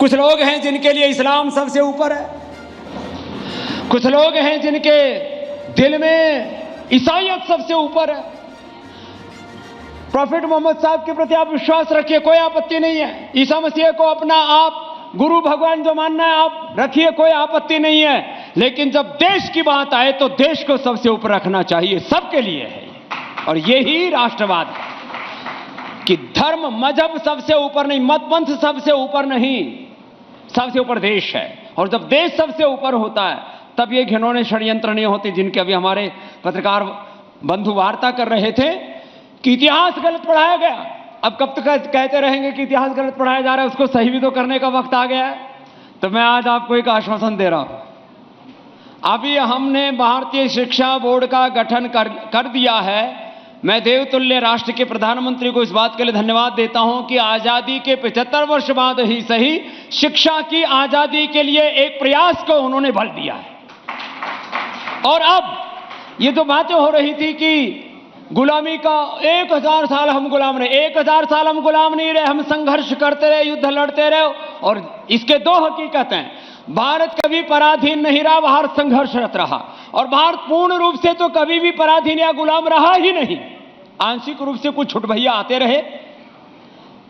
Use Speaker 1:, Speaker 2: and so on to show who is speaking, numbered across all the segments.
Speaker 1: कुछ लोग हैं जिनके लिए इस्लाम सबसे ऊपर है, कुछ लोग हैं जिनके दिल में ईसाईयत सबसे ऊपर है। प्रॉफिट मोहम्मद साहब के प्रति आप विश्वास रखिए, कोई आपत्ति नहीं है। ईसा मसीह को अपना आप गुरु भगवान जो मानना है आप रखिए, कोई आपत्ति नहीं है। लेकिन जब देश की बात आए तो देश को सबसे ऊपर रखना चाहिए, सबके लिए है। और यही राष्ट्रवाद है कि धर्म मजहब सबसे ऊपर नहीं, मत पंथ सबसे ऊपर नहीं, सबसे ऊपर देश है। और जब देश सबसे ऊपर होता है तब ये घिनौने षड्यंत्र नहीं होते जिनके अभी हमारे पत्रकार बंधु वार्ता कर रहे थे कि इतिहास गलत पढ़ाया गया। अब कब तक कहते रहेंगे कि इतिहास गलत पढ़ाया जा रहा है, उसको सही भी तो करने का वक्त आ गया है। तो मैं आज आपको एक आश्वासन दे रहा हूं, अभी हमने भारतीय शिक्षा बोर्ड का गठन कर दिया है। मैं देवतुल्य राष्ट्र के प्रधानमंत्री को इस बात के लिए धन्यवाद देता हूं कि आजादी के 75 वर्ष बाद ही सही शिक्षा की आजादी के लिए एक प्रयास को उन्होंने बल दिया है। और अब ये जो बातें हो रही थी कि गुलामी का 1000 साल हम गुलाम रहे, 1000 साल हम गुलाम नहीं रहे, हम संघर्ष करते रहे, युद्ध लड़ते रहे। और इसके दो हकीकत हैं, भारत कभी पराधीन नहीं रहा, भारत संघर्षरत रहा। और भारत पूर्ण रूप से तो कभी भी पराधीन या गुलाम रहा ही नहीं, आंशिक रूप से कुछ छुटभैया आते रहे।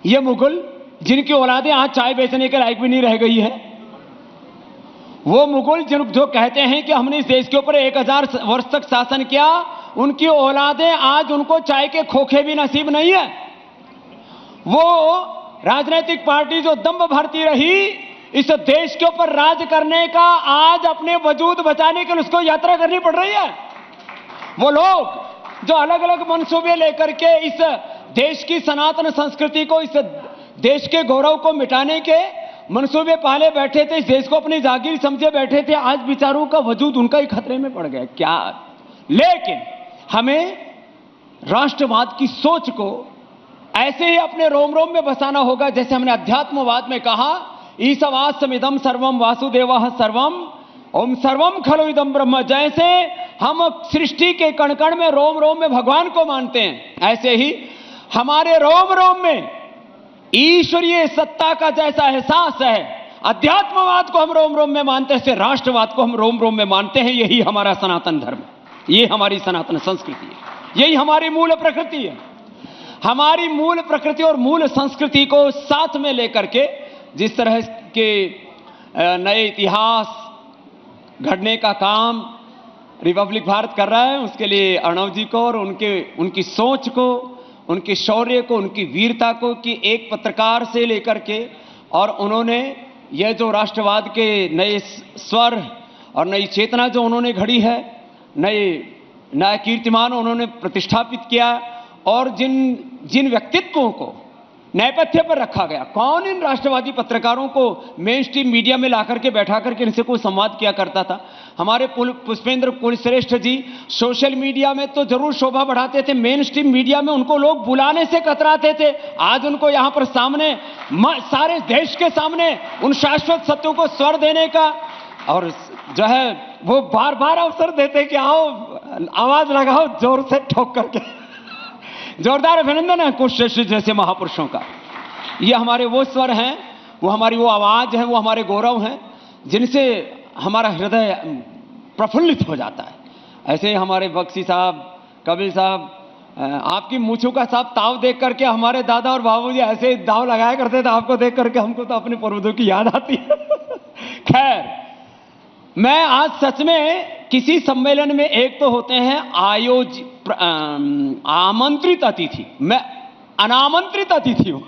Speaker 1: ये मुगल जिनकी औलादें आज चाय बेचने के लायक भी नहीं रह गई है, वो मुगल जो कहते हैं कि हमने इस देश के ऊपर 1000 वर्ष तक शासन किया, उनकी औलादें आज उनको चाय के खोखे भी नसीब नहीं है। वो राजनीतिक पार्टी जो दंभ भरती रही इस देश के ऊपर राज करने का, आज अपने वजूद बचाने के लिए उसको यात्रा करनी पड़ रही है। वो लोग जो अलग अलग मंसूबे लेकर के इस देश की सनातन संस्कृति को, इस देश के गौरव को मिटाने के मंसूबे पाले बैठे थे, इस देश को अपनी जागीर समझे बैठे थे, आज बेचारों का वजूद उनका ही खतरे में पड़ गया। क्या? लेकिन हमें राष्ट्रवाद की सोच को ऐसे ही अपने रोम रोम में बसाना होगा, जैसे हमने अध्यात्मवाद में कहा, ईशवास्यमिदं सर्वम वासुदेवः सर्वम ओम सर्वम खलु इदं ब्रह्म। जैसे हम सृष्टि के कण कण में, रोम रोम में भगवान को मानते हैं, ऐसे ही हमारे रोम रोम में ईश्वरीय सत्ता का जैसा एहसास है, अध्यात्मवाद को हम रोम रोम में मानते हैं, राष्ट्रवाद को हम रोम रोम में मानते हैं। यही हमारा सनातन धर्म है, ये हमारी सनातन संस्कृति है, यही हमारी मूल प्रकृति है। हमारी मूल प्रकृति और मूल संस्कृति को साथ में लेकर के जिस तरह के नए इतिहास घड़ने का काम रिपब्लिक भारत कर रहा है, उसके लिए अर्णव जी को और उनकी सोच को, उनके शौर्य को, उनकी वीरता को, कि एक पत्रकार से लेकर के, और उन्होंने यह जो राष्ट्रवाद के नए स्वर और नई चेतना जो उन्होंने घड़ी है, नया कीर्तिमान उन्होंने प्रतिष्ठापित किया, और जिन व्यक्तित्वों को नेपथ्य पर रखा गया। कौन इन राष्ट्रवादी पत्रकारों को मेन स्ट्रीम मीडिया में लाकर के बैठा करके इनसे कोई संवाद किया करता था? हमारे पुष्पेंद्र कुलश्रेष्ठ जी सोशल मीडिया में तो जरूर शोभा बढ़ाते थे, मेन स्ट्रीम मीडिया में उनको लोग बुलाने से कतराते थे। आज उनको यहां पर सामने, सारे देश के सामने उन शाश्वत सत्यों को स्वर देने का और जो है वो बार बार अवसर देते कि आओ आवाज लगाओ जोर से ठोक करके। जोरदार अभिनंदन है कुलश्रेष्ठ जैसे महापुरुषों का। ये हमारे वो स्वर हैं, वो हमारी वो आवाज है, वो हमारे गौरव हैं, जिनसे हमारा हृदय प्रफुल्लित हो जाता है। ऐसे हमारे बख्शी साहब, कबीर साहब, आपकी मूंछों का साहब ताव देख करके हमारे दादा और बाबूजी ऐसे दाव लगाया करते थे, आपको देख करके हमको तो अपने पूर्वजों की याद आती है। खैर, मैं आज सच में किसी सम्मेलन में, एक तो होते हैं आमंत्रित अतिथि, मैं अनामंत्रित अतिथि हूं।